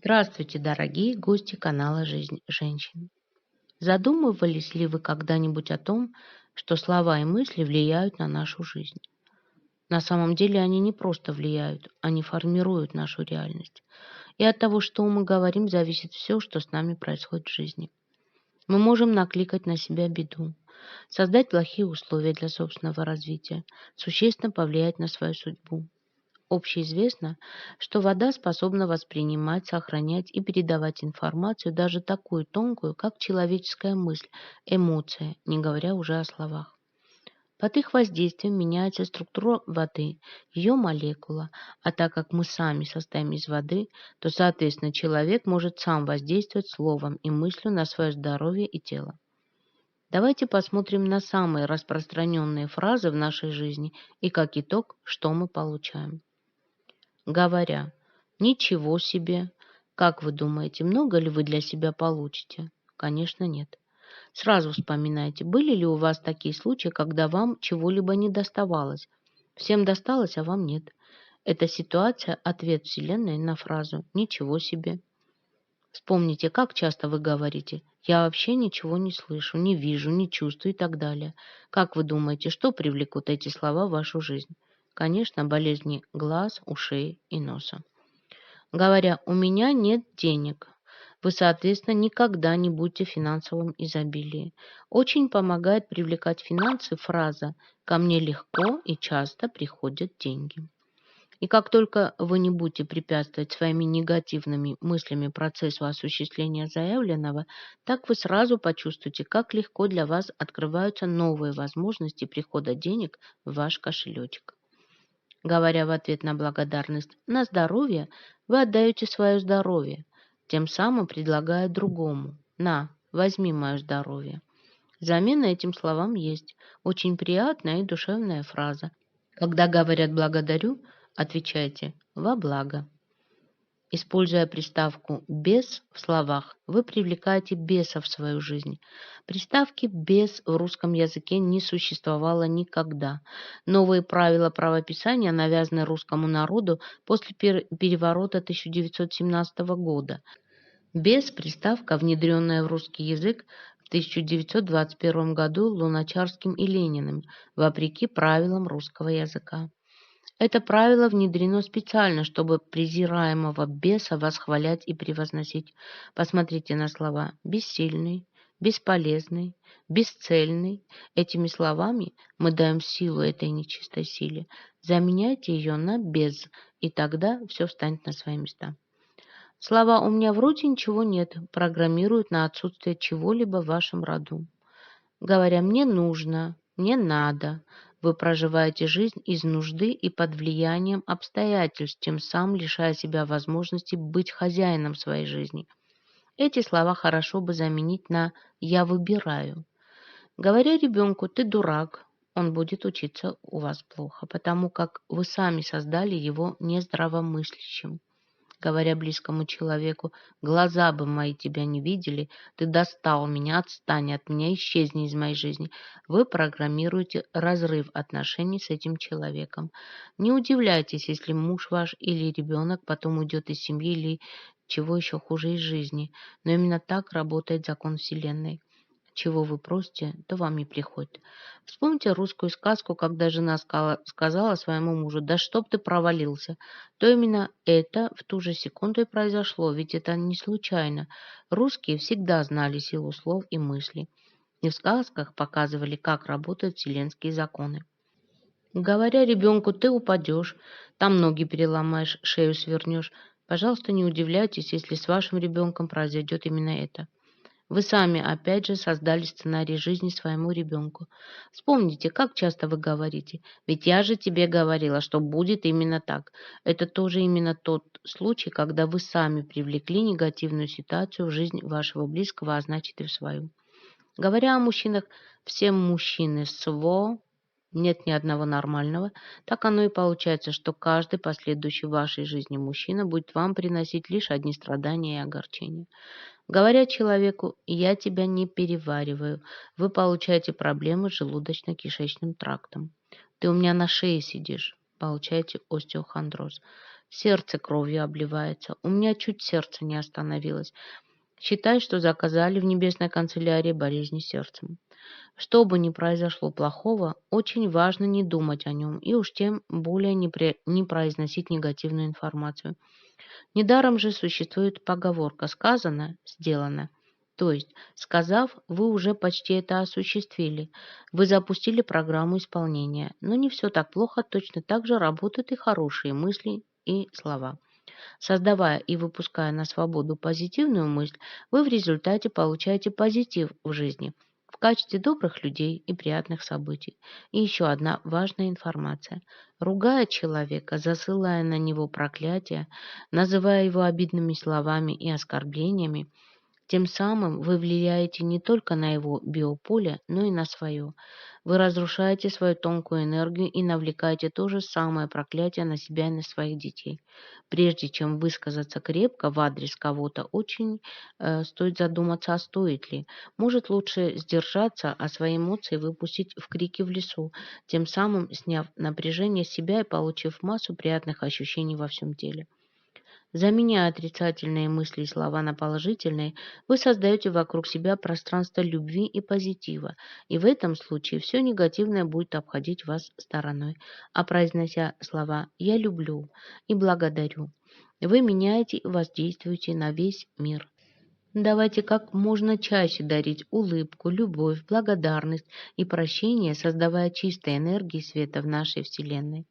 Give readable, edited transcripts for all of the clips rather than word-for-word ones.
Здравствуйте, дорогие гости канала «Жизнь женщин». Задумывались ли вы когда-нибудь о том, что слова и мысли влияют на нашу жизнь? На самом деле они не просто влияют, они формируют нашу реальность. И от того, что мы говорим, зависит все, что с нами происходит в жизни. Мы можем накликать на себя беду, создать плохие условия для собственного развития, существенно повлиять на свою судьбу. Общеизвестно, что вода способна воспринимать, сохранять и передавать информацию, даже такую тонкую, как человеческая мысль, эмоция, не говоря уже о словах. Под их воздействием меняется структура воды, ее молекула, а так как мы сами состоим из воды, то, соответственно, человек может сам воздействовать словом и мыслью на свое здоровье и тело. Давайте посмотрим на самые распространенные фразы в нашей жизни и как итог, что мы получаем. Говоря «Ничего себе!», как вы думаете, много ли вы для себя получите? Конечно, нет. Сразу вспоминайте, были ли у вас такие случаи, когда вам чего-либо не доставалось? Всем досталось, а вам нет. Эта ситуация– ответ Вселенной на фразу «Ничего себе!». Вспомните, как часто вы говорите «Я вообще ничего не слышу, не вижу, не чувствую» и так далее. Как вы думаете, что привлекут эти слова в вашу жизнь? Конечно, болезни глаз, ушей и носа. Говоря «у меня нет денег», вы, соответственно, никогда не будете в финансовом изобилии. Очень помогает привлекать финансы фраза «ко мне легко и часто приходят деньги». И как только вы не будете препятствовать своими негативными мыслями процессу осуществления заявленного, так вы сразу почувствуете, как легко для вас открываются новые возможности прихода денег в ваш кошелечек. Говоря в ответ на благодарность «на здоровье», вы отдаете свое здоровье, тем самым предлагая другому «на, возьми мое здоровье». Замена этим словам есть. Очень приятная и душевная фраза. Когда говорят «благодарю», отвечайте «во благо». Используя приставку «без» в словах, вы привлекаете беса в свою жизнь. Приставки «без» в русском языке не существовало никогда. Новые правила правописания навязаны русскому народу после переворота 1917 года. «Без» приставка, внедренная в русский язык в 1921 году Луначарским и Лениным, вопреки правилам русского языка. Это правило внедрено специально, чтобы презираемого беса восхвалять и превозносить. Посмотрите на слова «бессильный», «бесполезный», «бесцельный». Этими словами мы даем силу этой нечистой силе. Заменяйте ее на «без», и тогда все встанет на свои места. Слова «у меня вроде ничего нет» программируют на отсутствие чего-либо в вашем роду. Говоря «мне нужно», «мне надо», вы проживаете жизнь из нужды и под влиянием обстоятельств, тем самым лишая себя возможности быть хозяином своей жизни. Эти слова хорошо бы заменить на «я выбираю». Говоря ребенку «ты дурак», он будет учиться у вас плохо, потому как вы сами создали его нездравомыслящим. Говоря близкому человеку, глаза бы мои тебя не видели, ты достал меня, отстань от меня, исчезни из моей жизни. Вы программируете разрыв отношений с этим человеком. Не удивляйтесь, если муж ваш или ребенок потом уйдет из семьи или чего еще хуже из жизни. Но именно так работает закон Вселенной. Чего вы просите, то вам и приходит. Вспомните русскую сказку, когда жена сказала своему мужу: «Да чтоб ты провалился!» То именно это в ту же секунду и произошло, ведь это не случайно. Русские всегда знали силу слов и мыслей. И в сказках показывали, как работают вселенские законы. Говоря ребенку «ты упадешь», там ноги переломаешь, шею свернешь, пожалуйста, не удивляйтесь, если с вашим ребенком произойдет именно это. Вы сами, опять же, создали сценарий жизни своему ребенку. Вспомните, как часто вы говорите: «Ведь я же тебе говорила, что будет именно так». Это тоже именно тот случай, когда вы сами привлекли негативную ситуацию в жизнь вашего близкого, а значит и в свою. Говоря о мужчинах, все мужчины СВО, нет ни одного нормального, так оно и получается, что каждый последующий в вашей жизни мужчина будет вам приносить лишь одни страдания и огорчения. Говоря человеку «я тебя не перевариваю», вы получаете проблемы с желудочно-кишечным трактом. «Ты у меня на шее сидишь», получаете остеохондроз. Сердце кровью обливается. У меня чуть сердце не остановилось. Считай, что заказали в небесной канцелярии болезни сердцем. Что бы ни произошло плохого, очень важно не думать о нем и уж тем более не произносить негативную информацию. Недаром же существует поговорка «сказано– сделано». То есть, сказав, вы уже почти это осуществили. Вы запустили программу исполнения. Но не все так плохо, точно так же работают и хорошие мысли и слова. Создавая и выпуская на свободу позитивную мысль, вы в результате получаете позитив в жизни в качестве добрых людей и приятных событий. И еще одна важная информация. Ругая человека, засылая на него проклятия, называя его обидными словами и оскорблениями, тем самым вы влияете не только на его биополе, но и на свое. Вы разрушаете свою тонкую энергию и навлекаете то же самое проклятие на себя и на своих детей. Прежде чем высказаться крепко в адрес кого-то, очень стоит задуматься, а стоит ли. Может, лучше сдержаться, а свои эмоции выпустить в крики в лесу, тем самым сняв напряжение с себя и получив массу приятных ощущений во всем теле. Заменяя отрицательные мысли и слова на положительные, вы создаете вокруг себя пространство любви и позитива, и в этом случае все негативное будет обходить вас стороной. А произнося слова «я люблю» и «благодарю», вы меняете и воздействуете на весь мир. Давайте как можно чаще дарить улыбку, любовь, благодарность и прощение, создавая чистые энергии света в нашей Вселенной.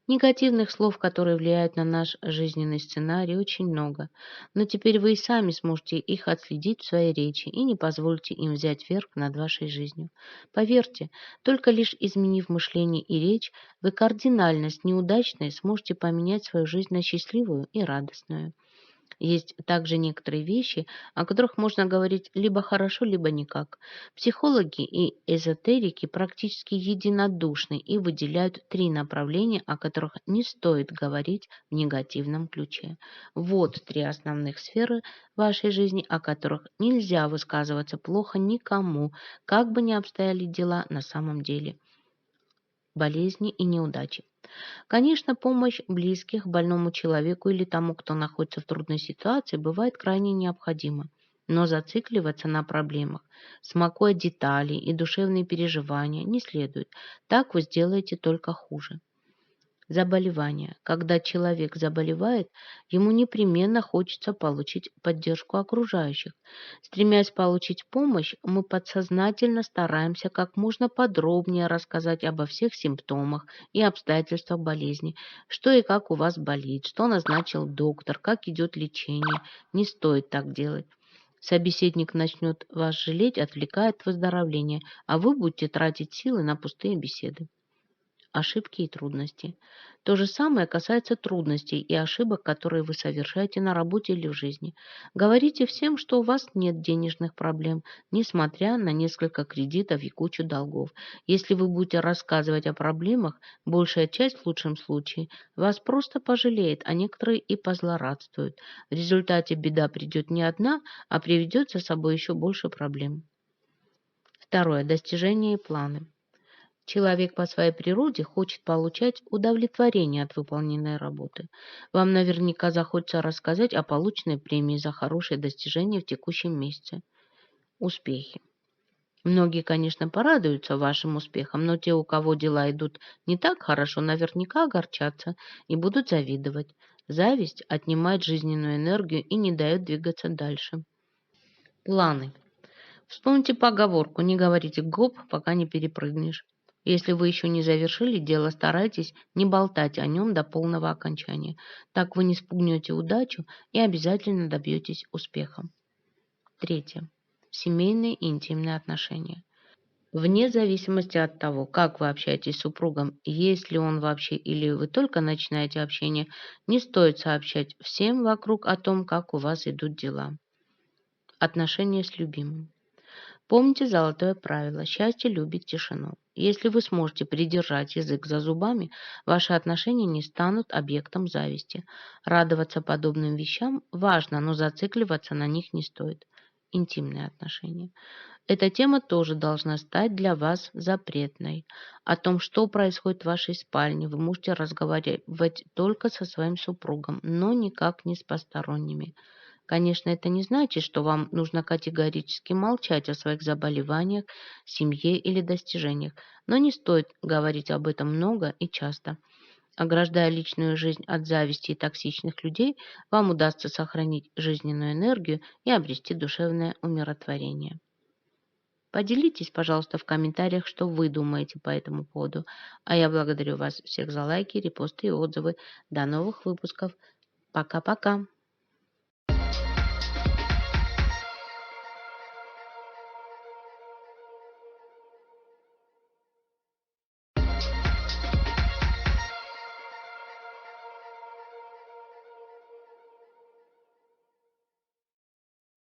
Негативных слов, которые влияют на наш жизненный сценарий, очень много, но теперь вы и сами сможете их отследить в своей речи и не позволите им взять верх над вашей жизнью. Поверьте, только лишь изменив мышление и речь, вы кардинально с неудачной сможете поменять свою жизнь на счастливую и радостную. Есть также некоторые вещи, о которых можно говорить либо хорошо, либо никак. Психологи и эзотерики практически единодушны и выделяют три направления, о которых не стоит говорить в негативном ключе. Вот три основных сферы вашей жизни, о которых нельзя высказываться плохо никому, как бы ни обстояли дела на самом деле. Болезни и неудачи. Конечно, помощь близких больному человеку или тому, кто находится в трудной ситуации, бывает крайне необходима. Но зацикливаться на проблемах, смакуя детали и душевные переживания, не следует. Так вы сделаете только хуже. Заболевание. Когда человек заболевает, ему непременно хочется получить поддержку окружающих. Стремясь получить помощь, мы подсознательно стараемся как можно подробнее рассказать обо всех симптомах и обстоятельствах болезни, что и как у вас болит, что назначил доктор, как идет лечение. Не стоит так делать. Собеседник начнет вас жалеть, отвлекая от выздоровления, а вы будете тратить силы на пустые беседы. Ошибки и трудности. То же самое касается трудностей и ошибок, которые вы совершаете на работе или в жизни. Говорите всем, что у вас нет денежных проблем, несмотря на несколько кредитов и кучу долгов. Если вы будете рассказывать о проблемах, большая часть в лучшем случае вас просто пожалеет, а некоторые и позлорадствуют. В результате беда придет не одна, а приведет за собой еще больше проблем. Второе. Достижения и планы. Человек по своей природе хочет получать удовлетворение от выполненной работы. Вам наверняка захочется рассказать о полученной премии за хорошие достижения в текущем месяце. Успехи. Многие, конечно, порадуются вашим успехам, но те, у кого дела идут не так хорошо, наверняка огорчатся и будут завидовать. Зависть отнимает жизненную энергию и не дает двигаться дальше. Планы. Вспомните поговорку «не говорите гоп, пока не перепрыгнешь». Если вы еще не завершили дело, старайтесь не болтать о нем до полного окончания. Так вы не спугнете удачу и обязательно добьетесь успеха. Третье. Семейные и интимные отношения. Вне зависимости от того, как вы общаетесь с супругом, есть ли он вообще или вы только начинаете общение, не стоит сообщать всем вокруг о том, как у вас идут дела. Отношения с любимым. Помните золотое правило: счастье любит тишину. Если вы сможете придержать язык за зубами, ваши отношения не станут объектом зависти. Радоваться подобным вещам важно, но зацикливаться на них не стоит. Интимные отношения. Эта тема тоже должна стать для вас запретной. О том, что происходит в вашей спальне, вы можете разговаривать только со своим супругом, но никак не с посторонними. Конечно, это не значит, что вам нужно категорически молчать о своих заболеваниях, семье или достижениях, но не стоит говорить об этом много и часто. Ограждая личную жизнь от зависти и токсичных людей, вам удастся сохранить жизненную энергию и обрести душевное умиротворение. Поделитесь, пожалуйста, в комментариях, что вы думаете по этому поводу. А я благодарю вас всех за лайки, репосты и отзывы. До новых выпусков. Пока-пока.